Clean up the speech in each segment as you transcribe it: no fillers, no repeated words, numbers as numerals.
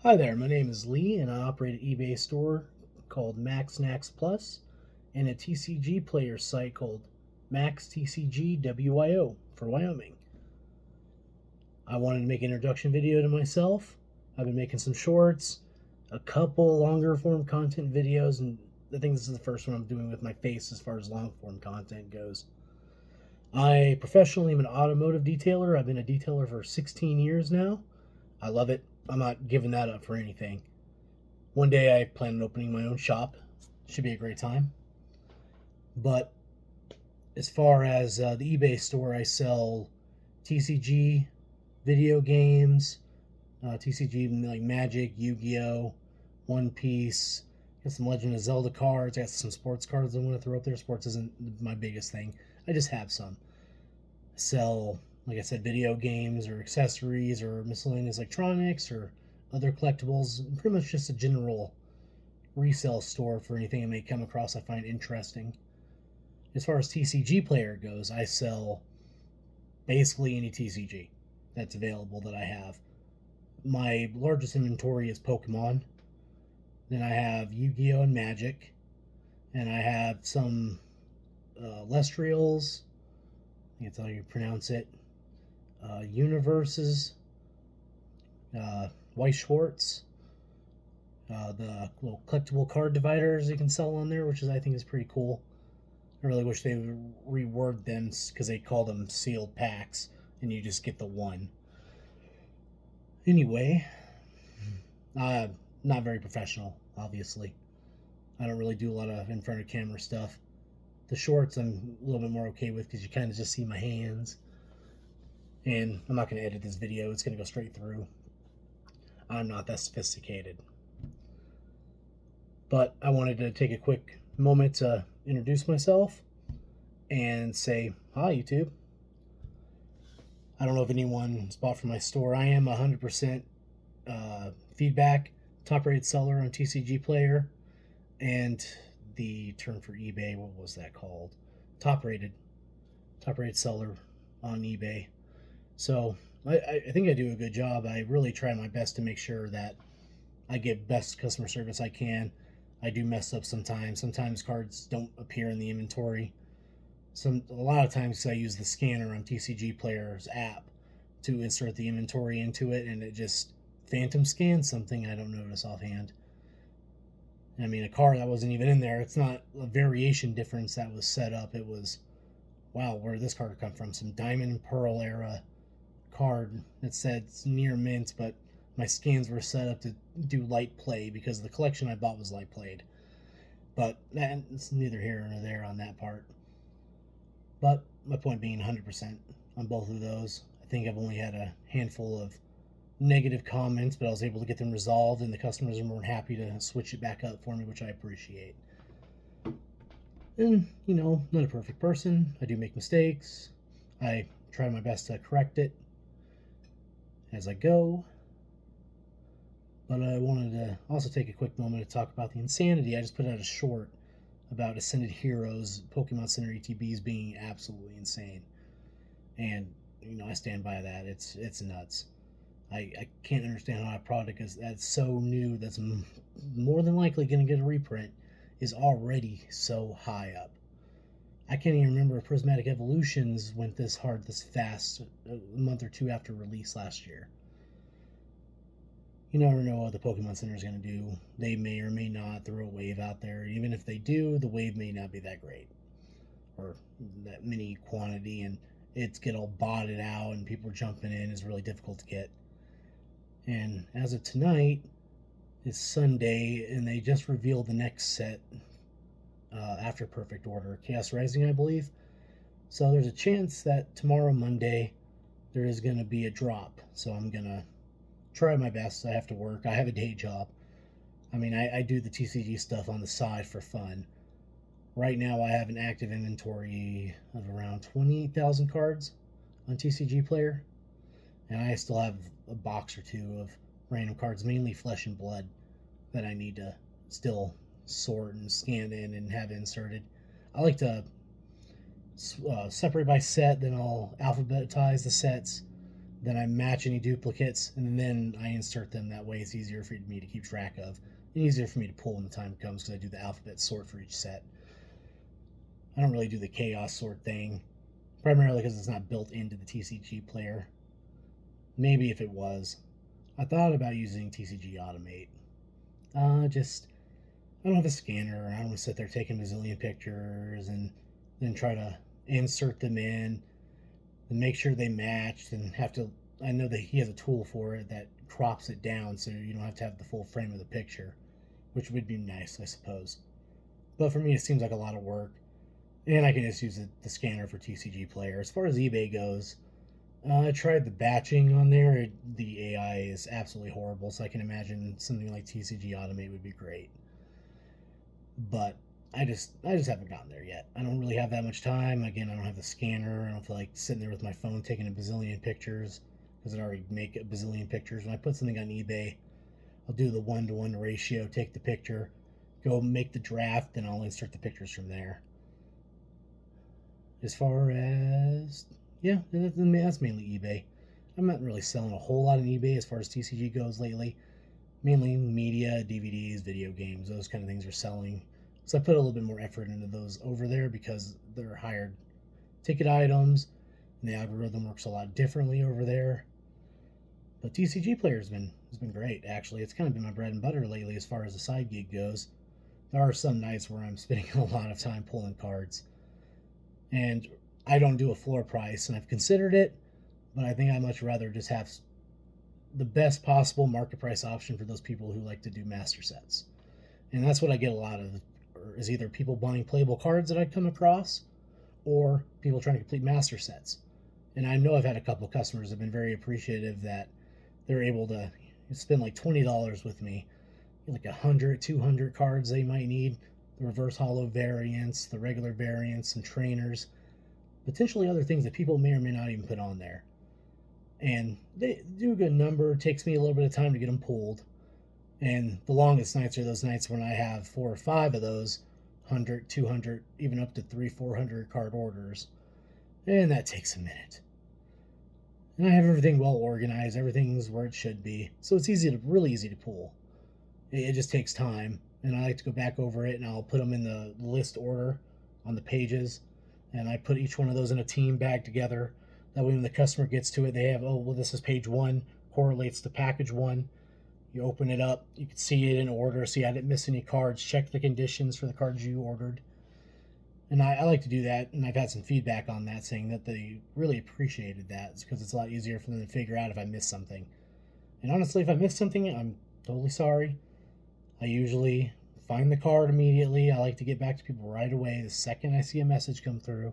Hi there, my name is Lee, and I operate an eBay store called Knacks Plus and a TCG player site called Max TCG WYO for Wyoming. I wanted to make an introduction video to myself. I've been making some shorts, a couple longer form content videos, and I think this is the first one I'm doing with my face as far as long form content goes. I professionally am an automotive detailer. I've been a detailer for 16 years now. I love it. I'm not giving that up for anything. One day I plan on opening my own shop. Should be a great time. But as far as the eBay store, I sell TCG video games, TCG like Magic, Yu-Gi-Oh, One Piece. Got some Legend of Zelda cards. I got some sports cards I want to throw up there. Sports isn't my biggest thing. I just have some. I sell, like I said, video games or accessories or miscellaneous electronics or other collectibles. Pretty much just a general resale store for anything I may come across I find interesting. As far as TCG player goes, I sell basically any TCG that's available that I have. My largest inventory is Pokemon. Then I have Yu-Gi-Oh and Magic, and I have some Lestrials. I think that's how you pronounce it. Universes, Weiss Schwartz, the little collectible card dividers you can sell on there, which I think is pretty cool. I really wish they would reword them because they call them sealed packs, and you just get the one. Anyway, not very professional, obviously. I don't really do a lot of in front of camera stuff. The shorts I'm a little bit more okay with because you kind of just see my hands. And I'm not going to edit this video, it's going to go straight through. I'm not that sophisticated. But I wanted to take a quick moment to introduce myself and say, hi, YouTube. I don't know if anyone's bought from my store. I am 100% feedback, top rated seller on TCG Player, and the term for eBay, what was that called? Top rated seller on eBay. So I think I do a good job. I really try my best to make sure that I give best customer service I can. I do mess up sometimes. Sometimes cards don't appear in the inventory. A lot of times I use the scanner on TCG Player's app to insert the inventory into it, and it just phantom scans something I don't notice offhand. I mean, a card that wasn't even in there. It's not a variation difference that was set up. It was, wow, where did this card come from? Some Diamond and Pearl era card that said it's near mint, but my scans were set up to do light play because the collection I bought was light played. But it's neither here nor there on that part. But my point being 100% on both of those. I think I've only had a handful of negative comments, but I was able to get them resolved, and the customers are more than happy to switch it back up for me, which I appreciate. And, not a perfect person. I do make mistakes. I try my best to correct it as I go. But I wanted to also take a quick moment to talk about the insanity. I just put out a short about Ascended Heroes, Pokemon Center ETBs being absolutely insane. And, I stand by that. It's nuts. I can't understand how a product that's so new, that's more than likely going to get a reprint, is already so high up. I can't even remember if Prismatic Evolutions went this hard, this fast, a month or two after release last year. You never know what the Pokemon Center is going to do. They may or may not throw a wave out there. Even if they do, the wave may not be that great or that many quantity, and it's get all botted out and people jumping in is really difficult to get. And as of tonight, it's Sunday, and they just revealed the next set after Perfect Order, Chaos Rising, I believe. So there's a chance that tomorrow, Monday, there is going to be a drop. So I'm going to try my best. I have to work. I have a day job. I mean, I do the TCG stuff on the side for fun. Right now, I have an active inventory of around 28,000 cards on TCG Player. And I still have a box or two of random cards, mainly Flesh and Blood, that I need to still sort and scan in and have inserted. I like to separate by set, then I'll alphabetize the sets, Then I match any duplicates, and then I insert them. That way it's easier for me to keep track of, and easier for me to pull when the time comes, because I do the alphabet sort for each set. I don't really do the chaos sort thing, primarily because it's not built into the TCG player. Maybe if it was. I thought about using TCG Automate. Just, I don't have a scanner, and I don't want to sit there taking a bazillion pictures and then try to insert them in and make sure they matched, and have to. I know that he has a tool for it that crops it down so you don't have to have the full frame of the picture, which would be nice, I suppose. But for me, it seems like a lot of work, and I can just use the scanner for TCG Player. As far as eBay goes, I tried the batching on there. The AI is absolutely horrible, so I can imagine something like TCG Automate would be great. But I just haven't gotten there yet. I don't really have that much time. Again, I don't have the scanner. I don't feel like sitting there with my phone taking a bazillion pictures, because it already make a bazillion pictures. When I put something on eBay, I'll do the 1-to-1 ratio, take the picture, go make the draft, and I'll insert the pictures from there. As far as, yeah, that's mainly eBay. I'm not really selling a whole lot on eBay as far as TCG goes lately. Mainly media, DVDs, video games, those kind of things are selling. So I put a little bit more effort into those over there because they're hired ticket items, and the algorithm works a lot differently over there. But TCG Player has been great, actually. It's kind of been my bread and butter lately as far as the side gig goes. There are some nights where I'm spending a lot of time pulling cards. And I don't do a floor price, and I've considered it, but I think I'd much rather just have the best possible market price option for those people who like to do master sets. And that's what I get a lot of, is either people buying playable cards that I come across, or people trying to complete master sets. And I know I've had a couple of customers that have been very appreciative that they're able to spend like $20 with me, like 100, 200 cards they might need, the reverse holo variants, the regular variants, some trainers, potentially other things that people may or may not even put on there. And they do a good number. It takes me a little bit of time to get them pulled. And the longest nights are those nights when I have 4 or 5 of those 100, 200, even up to 300, 400 card orders. And that takes a minute. And I have everything well organized. Everything's where it should be. So it's really easy to pull. It just takes time. And I like to go back over it, and I'll put them in the list order on the pages. And I put each one of those in a team bag together. That way when the customer gets to it, they have, oh, well, this is page 1, correlates to package 1. You open it up, you can see it in order, see I didn't miss any cards, check the conditions for the cards you ordered. And I like to do that, and I've had some feedback on that, saying that they really appreciated that, because it's a lot easier for them to figure out if I missed something. And honestly, if I missed something, I'm totally sorry. I usually find the card immediately. I like to get back to people right away the second I see a message come through.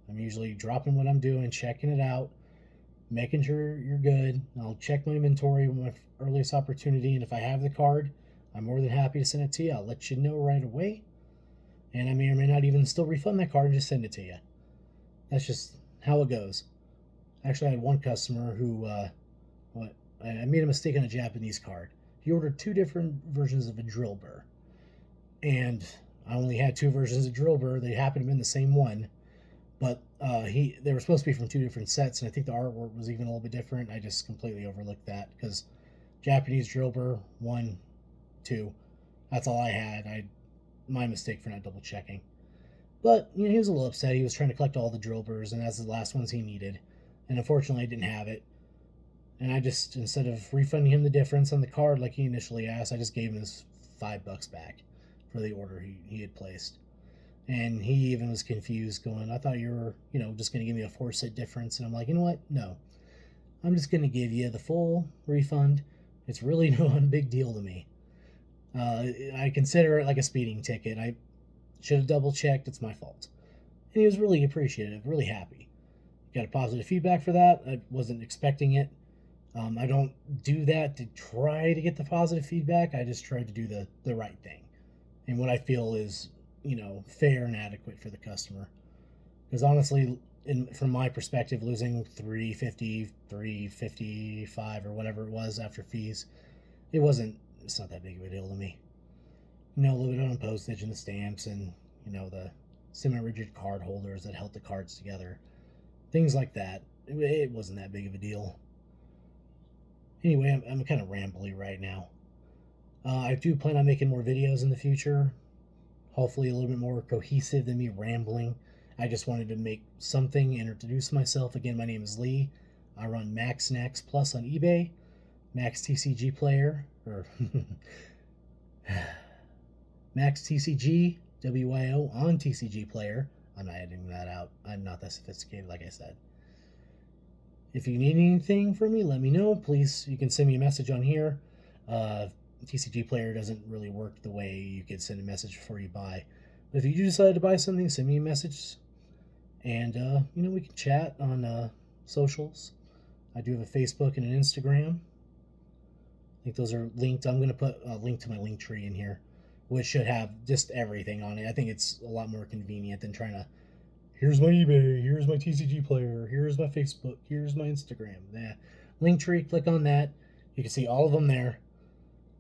I'm usually dropping what I'm doing, checking it out, making sure you're good. I'll check my inventory when my earliest opportunity, and if I have the card, I'm more than happy to send it to you. I'll let you know right away, and I may or may not even still refund that card and just send it to you. That's just how it goes. Actually, I had one customer who, I made a mistake on a Japanese card. He ordered 2 different versions of a drill burr, and I only had 2 versions of drill burr. They happened to be in the same one, but they were supposed to be from 2 different sets, and I think the artwork was even a little bit different. I just completely overlooked that, because Japanese drill burr 1, 2, that's all I had. My mistake for not double checking. But he was a little upset. He was trying to collect all the drill burrs, and that's the last ones he needed, and unfortunately I didn't have it. And I just, instead of refunding him the difference on the card like he initially asked, I just gave him his $5 back for the order he had placed. And he even was confused, going, I thought you were, just going to give me a 4-cent difference. And I'm like, you know what? No. I'm just going to give you the full refund. It's really no big deal to me. I consider it like a speeding ticket. I should have double checked. It's my fault. And he was really appreciative, really happy. Got a positive feedback for that. I wasn't expecting it. I don't do that to try to get the positive feedback. I just try to do the right thing, and what I feel is, fair and adequate for the customer. Because honestly, from my perspective, losing $350, $355, or whatever it was after fees, it's not that big of a deal to me. A little bit on postage and the stamps, and the semi-rigid card holders that held the cards together, things like that. It wasn't that big of a deal. Anyway, I'm kind of rambly right now. I do plan on making more videos in the future, hopefully a little bit more cohesive than me rambling. I just wanted to make something and introduce myself. Again, my name is Lee. I run Knacks Plus on eBay, Max TCG Player, or Max TCG WYO on TCG Player. I'm not editing that out. I'm not that sophisticated, like I said. If you need anything from me, let me know. Please, you can send me a message on here. TCG Player doesn't really work the way you could send a message before you buy. But if you do decide to buy something, send me a message. And, we can chat on socials. I do have a Facebook and an Instagram. I think those are linked. I'm going to put a link to my Linktree in here, which should have just everything on it. I think it's a lot more convenient than trying to, here's my eBay, here's my TCG Player, here's my Facebook, here's my Instagram. Linktree, click on that. You can see all of them there.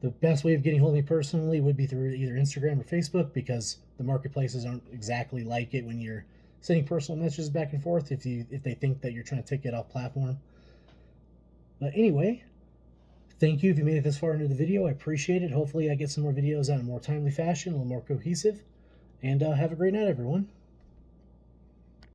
The best way of getting hold of me personally would be through either Instagram or Facebook, because the marketplaces aren't exactly like it when you're sending personal messages back and forth if they think that you're trying to take it off platform. But anyway, thank you if you made it this far into the video. I appreciate it. Hopefully I get some more videos out in a more timely fashion, a little more cohesive. And have a great night, everyone.